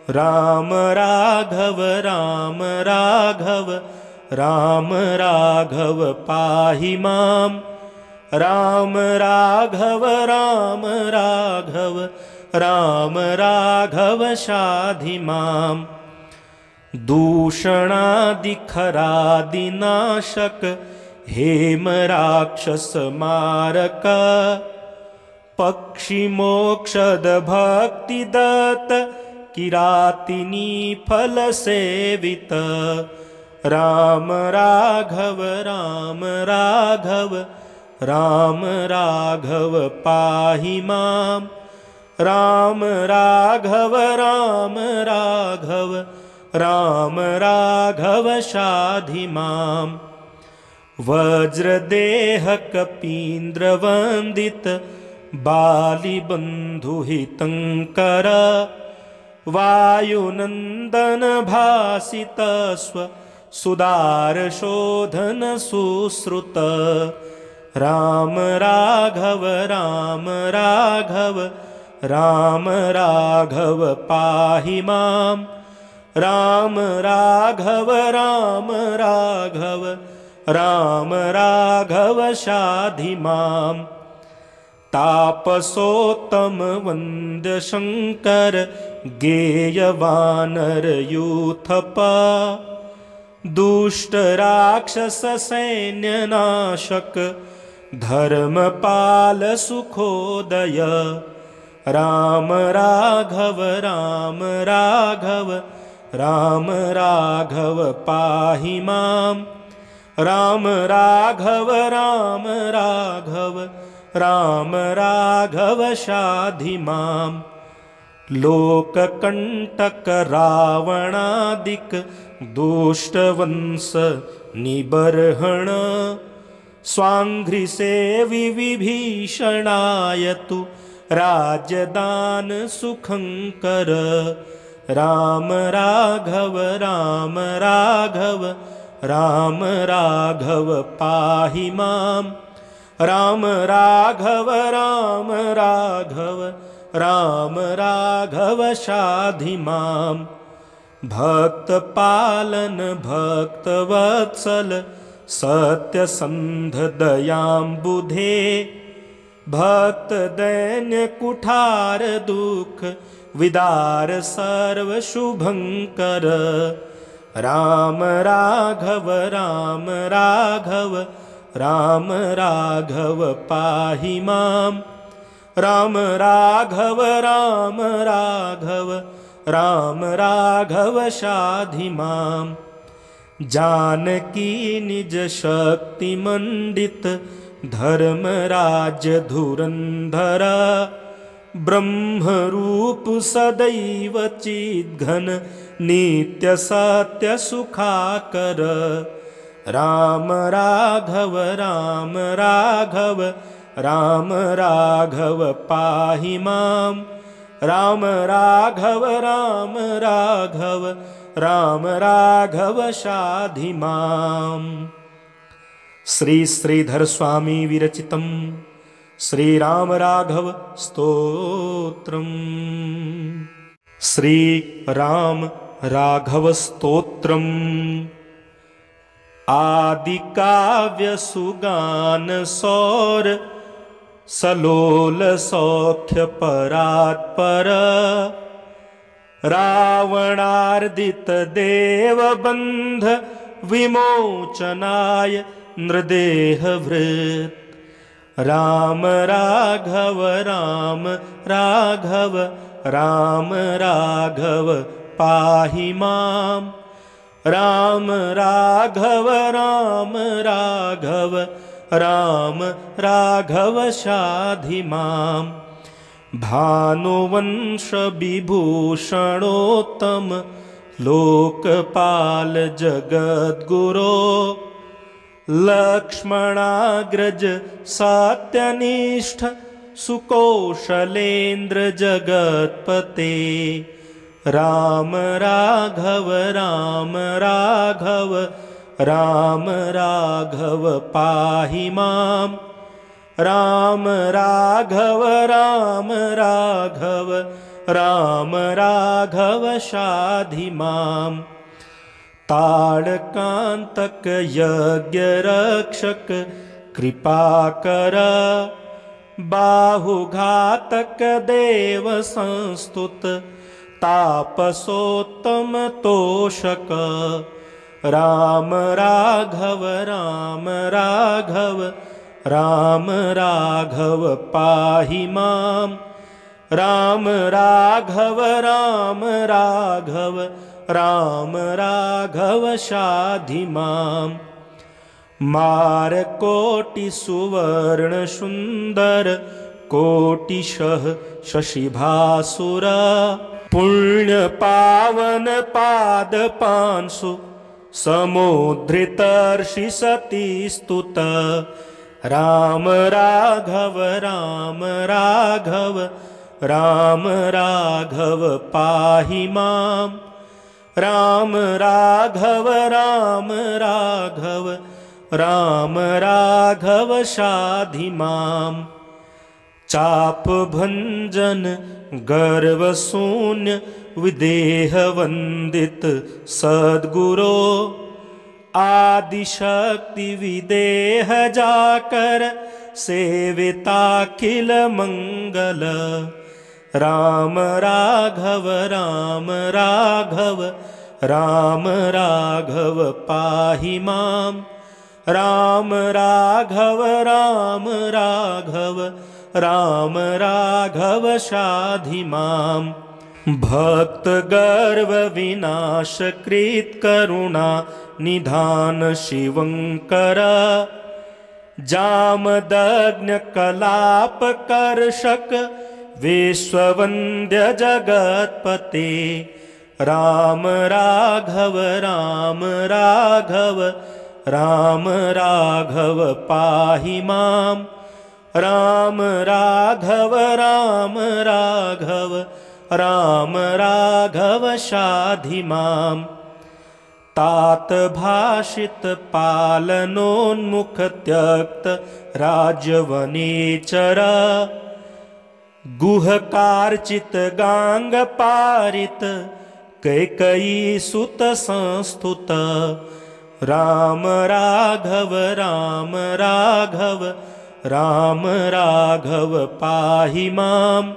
राम राघव राम राघव राम राघव पाहि माम्। राम राघव राम राघव राम राघव शाधि माम्। दूषणादिखरादिनाशक हेम राक्षस मारक। पक्षी मोक्षद भक्तिदत्त किरातिनी फल सेवित राम राघव राम राघव राम राघव पाहि मां राम राघव राम राघव राम राघव शाधि मां वज्रदेह कपीन्द्र वंदित बालिबन्धुहितङ्कर वायुनन्दन भासित स्व सुदारशोधन सुश्रुत राम राघव राम राघव राम राघव पाहि मां राम राघव राम राघव राम राघव शाधि मां तापसोत्तम वन्द्य शंकर गेय वानर यूथप दुष्ट राक्षस सैन्य नाशक धर्मपाल सुखोदय राम राघव राम राघव राम राघव पाहि मां राम राघव राम राघव राम राघव शाधि मां लोककंटक रावणादिक दुष्टवंश निबर्हण स्वांघ्रिसेवि विभीषणाय तु राज्यदान सुखंकर राम राघव राम राघव राम राघव पाहि मां राम राघव राम राघव राम राघव शाधि मां भक्तपालन भक्तवत्सल सत्यसन्ध दयाम्बुधे भक्तदैन्य कुठार दुख विदार सर्वशुभंकर राम राघव राम राघव राम राघव पाहि मां राम राघव राम राघव राम राघव शाधि मां जानकी निज शक्ति मंडित धर्मराज धुरंधर ब्रह्म रूप सदैव चिद्घन नित्य सत्य सुखाकर राम राघव राम राघव राम राघव पाहि मां राम राघव राम राघव राम राघव शाधि मां श्री श्रीधर स्वामी विरचितं श्री राम राघव स्तोत्रम् श्री राम राघव स्तोत्रम् आदि काव्य सुगान सौर सलोल सौख्य परात्पर रावणार्दित देवबंध विमोचनाय नृदेहभृत् राम राघव राम राघव राम राघव पाहि मां राम राघव राम राघव राम राघव शाधि मां भानुवंश विभूषणोत्तम लोकपाल जगद्गुरो लक्ष्मणाग्रज सत्यनिष्ठ सुकौशलेन्द्र जगत्पते राम राघव राम राघव राम राघव पाहि मां राम राघव राम राघव राम राघव शाधि मां ताड़कांतक यज्ञ रक्षक कृपाकर बाहुघातक देव संस्तुत तापसोत्तम तोषक राम राघव राम राघव राम राघव पाहि माम् राम राघव राम राघव राम राघव शाधि माम् मारकोटि सुवर्ण सुंदर कोटिशः शशिभासुर पुण्य पावन पाद पांसु समुद्धृतर्षि सती स्तुत राम राघव राम राघव राम राघव पाहि माम् राम राघव राम राघव राम राघव शाधि माम् चाप भंजन गर्व शून्य विदेह वंदित सद्गुरो आदिशक्ति विदेह जाकर सेविताखिल मंगल राम राघव राम राघव राम राघव पाहि माम् राम राघव राम राघव राम राघव शाधि माम् भक्त गर्व विनाश कृत करुणा निधान शिवंकर जामदग्न कलाप कर्षक विश्ववन्द्य जगत्पते राम राघव राम राघव राम राघव पाहि माम् राम राघव राम राघव राम राघव शाधि माम् तात भाषित पालनोन्मुख त्यक्त राजवनेचर गुहकार्चित गांग पारित कैकयी सुत संस्तुत राम राघव राम राघव राम राघव पाहि माम्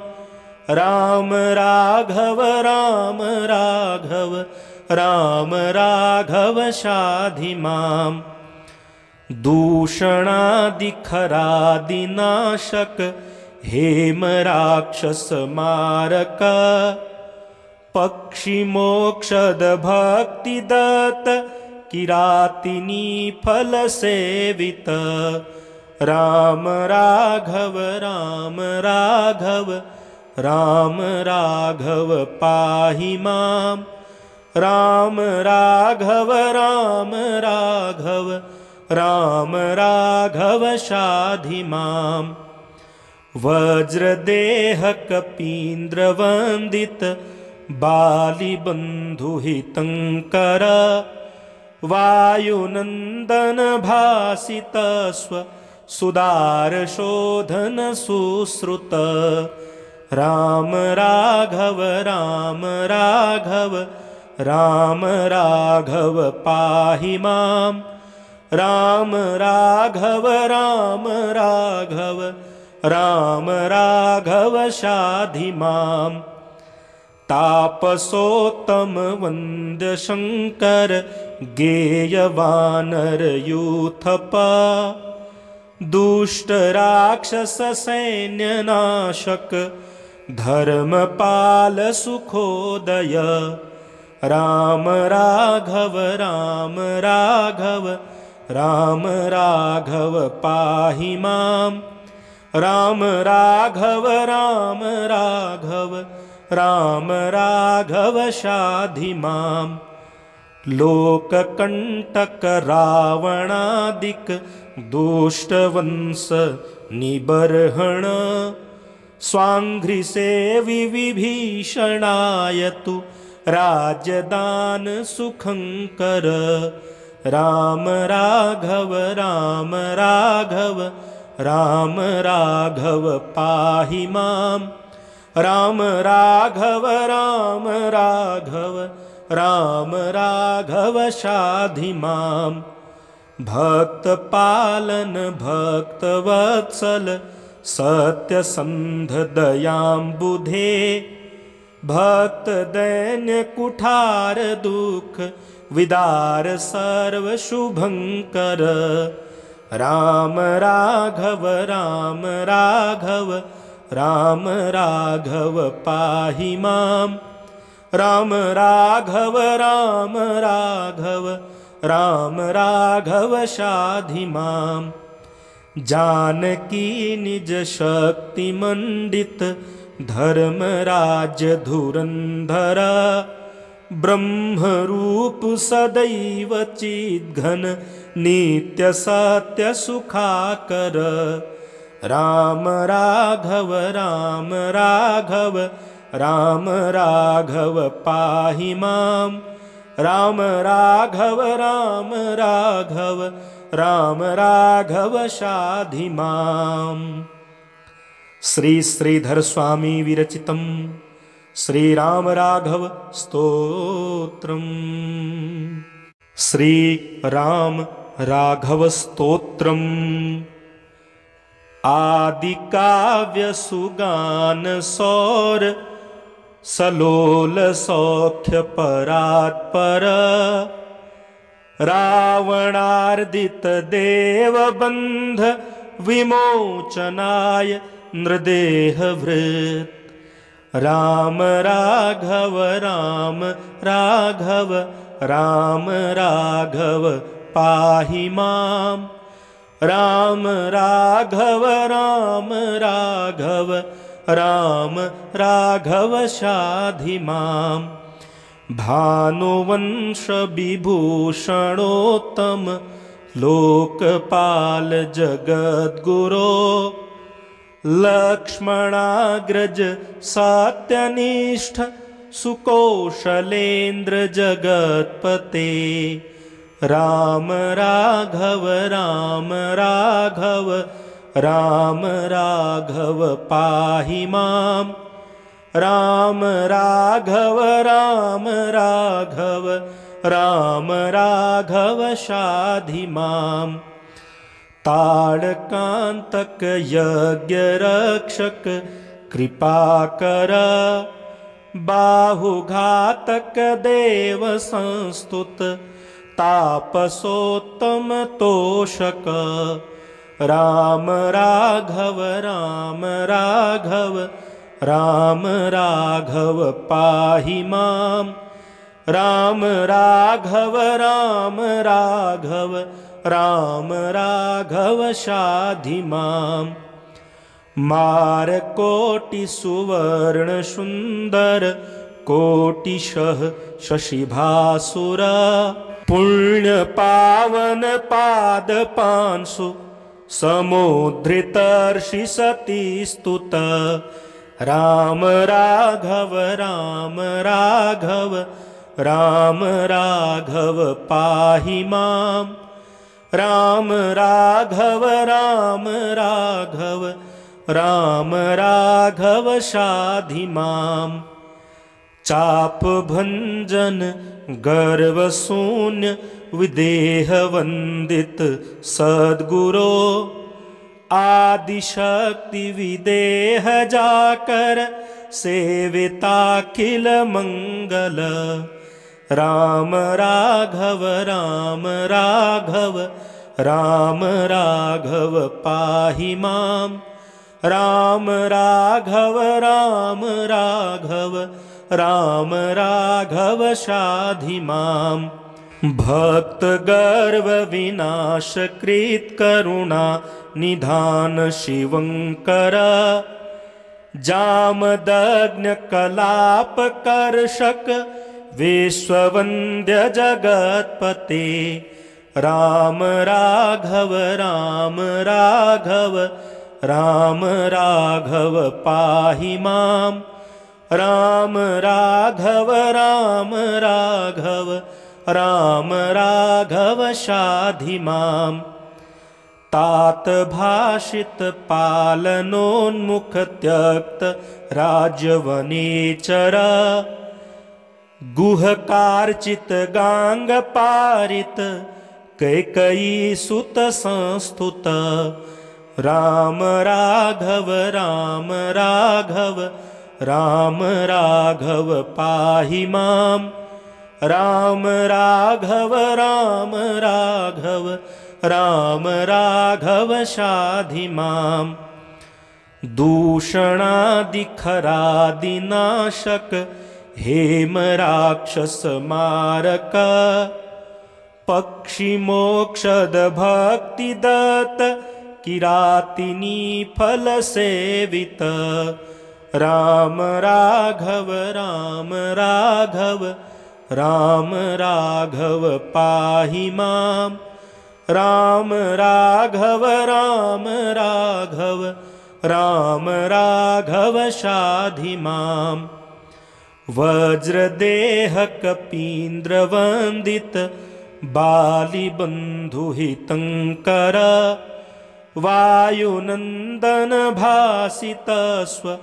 राम राघव राम राघव राम राघव शाधि माम् दूषणादिखरादिनाशक हेम राक्षस मारक पक्षी मोक्षद भक्ति दत्त किरातिनी फल सेवित राम राघव राम राघव राम राघव पाहि माम् राम राघव राम राघव राम राघव शाधि माम् वज्रदेह कपीन्द्र वंदित बाली बंधु हितंकर वायुनंदन भासित स्व सुदार शोधन सुश्रुत राम राघव राम राघव राम राघव पाहि माम् राम राघव राम राघव राम राघव शाधि माम् तापसोत्तम वन्द्य शंकर गेय वानर यूथप दुष्ट राक्षस सैन्य नाशक धर्मपाल सुखोदय राम राघव राम राघव राम राघव पाहि माम् राम राघव राम राघव राम राघव शाधि माम् लोककंटक रावणादिक दुष्टवंश निबर्हण स्वांघ्रिसेवि विभीषणाय तु राज्यदान सुखंकर राम राघव राम राघव राम राघव पाहि माम् राम राघव राम राघव राम राघव शाधि माम् भक्त पालन भक्त वत्सल सत्यसंध दयाम्बुधे भक्त दैन्य कुठार दुख विदार सर्व शुभंकर राम राघव राम राघव राम राघव पाहि मां राम राघव राम राघव राम राघव शाधि मां जानकी निज शक्ति मंडित धर्मराज धुरंधर ब्रह्मरूप सदैव चिद्घन नित्य सत्य सुखाकर राम राघव राम राघव राम राघव पाहि मां राम राघव राम राघव राम राघव शाधि मां। श्री श्रीधर स्वामी विरचितं श्री राम राघव स्तोत्रम्। श्री राम राघव स्तोत्रम् आदि काव्य सुगान सौर सलोल सौख्य परात्पर रावणार्दित देवबंध विमोचनाय नृदेहभृत् राम राघव राम राघव राम राघव पाहि मां राम राघव राम राघव राम राघव शाधि मां भानुवंश विभूषणोत्तम लोकपाल जगद्गुरो लक्ष्मणाग्रज सत्यनिष्ठ सुकौशलेन्द्र जगत्पते राम राघव राम राघव राम राघव पाहि मां राम राघव राम राघव राम राघव शाधि मां ताड़कांतक यज्ञ रक्षक कृपाकर बाहुघातक देव संस्तुत तापसोत्तम तोषक राम राघव राम राघव राम राघव पाहि मां राम राघव राम राघव राम राघव शाधि मां मारकोटि सुवर्ण सुंदर कोटिशः शशिभासुर पुण्य पावन पाद पांसु समुद्धृतर्षि सती स्तुत राम राघव राम राघव राम राघव पाहि मां राम राघव राम राघव राम राघव शाधि मां चाप भंजन गर्व शून्य विदेह वंदित सद्गुरो आदिशक्ति विदेह जाकर सेविताखिल मंगल राम राघव राम राघव राम राघव पाहि मां राम राघव राम राघव राम राघव शाधि मां भक्त गर्व विनाश कृत करुणा निधान शिवंकर जामदग्न कलाप कर्षक विश्ववन्द्य जगत्पते राम राघव राम राघव राम राघव पाहि मां राम राघव राम राघव राम राघव शाधि मां तात भाषित पालनोन्मुख त्यक्त राजवनेचर गुहकारचित गांग पारित कैकयी सुत संस्तुत राम राघव राम राघव राम राघव पाहि मां राम राघव राम राघव राम राघव शाधि माम् दूषणादिखरादिनाशक हेम राक्षस मारक पक्षी मोक्षद भक्ति दत्त किरातिनी फल सेवित राम राघव राम राघव राम राघव पाहि माम् राम राघव राम राघव राम राघव शाधि माम् वज्रदेह कपीन्द्र वंदित बालिबन्धुहितङ्कर वायुनन्दन भासित स्व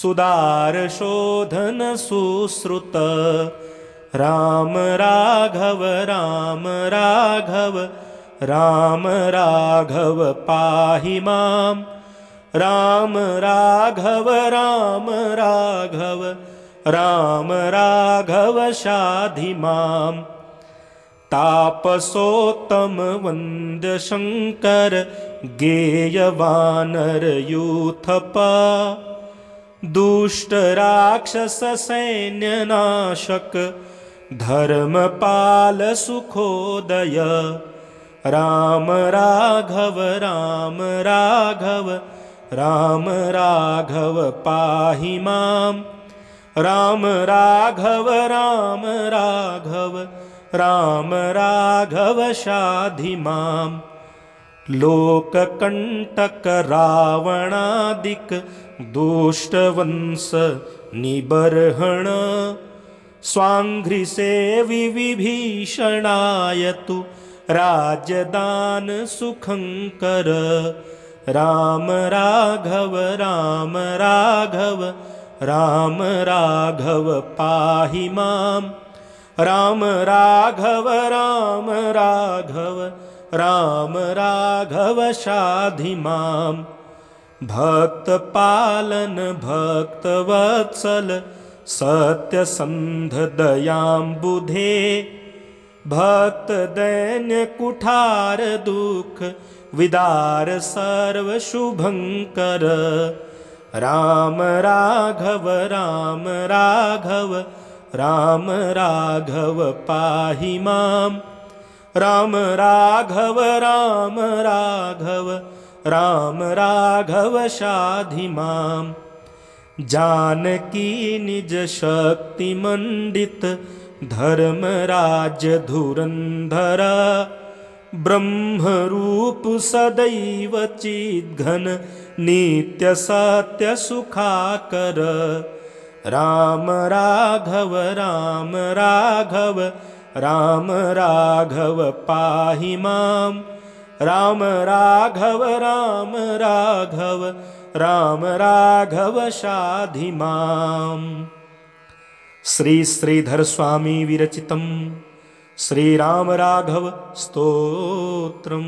सुदारशोधन सुश्रुत राम राघव राम राघव राम राघव पाहि माम् राम राघव राम राघव राम राघव शाधि माम् तापसोत्तम वन्द्य शंकर गेय वानर यूथप दुष्ट राक्षस सैन्य नाशक धर्मपाल सुखोदय राम राघव राम राघव राम राघव पाहि माम् राम राघव राम राघव राम राघव शाधि माम् लोककंटक रावणादिक दुष्टवंश निबर्हण स्वांघ्रिसेवि विभीषणाय तु राज्यदान सुखंकर राम राघव राम राघव राम राघव पाहि माम् राम राघव राम राघव राम राघव शाधि माम् भक्त पालन भक्त वत्सल सत्यसंध दयाम्बुधे भक्त दैन्य कुठार दुख विदार सर्व शुभंकर राम राघव राम राघव राम राघव पाहि माम् राम राघव राम राघव राम राघव शाधि माम् जानकी निज शक्ति मंडित धर्मराज धुरंधर ब्रह्म रूप सदैव चिद्घन नित्य सत्य सुखाकर राम राघव राम राघव राम राघव पाहि माम् राम राघव राम राघव राम राघव शाधि माम् श्री श्रीधर स्वामी विरचितम् श्री राम राघव स्तोत्रम्।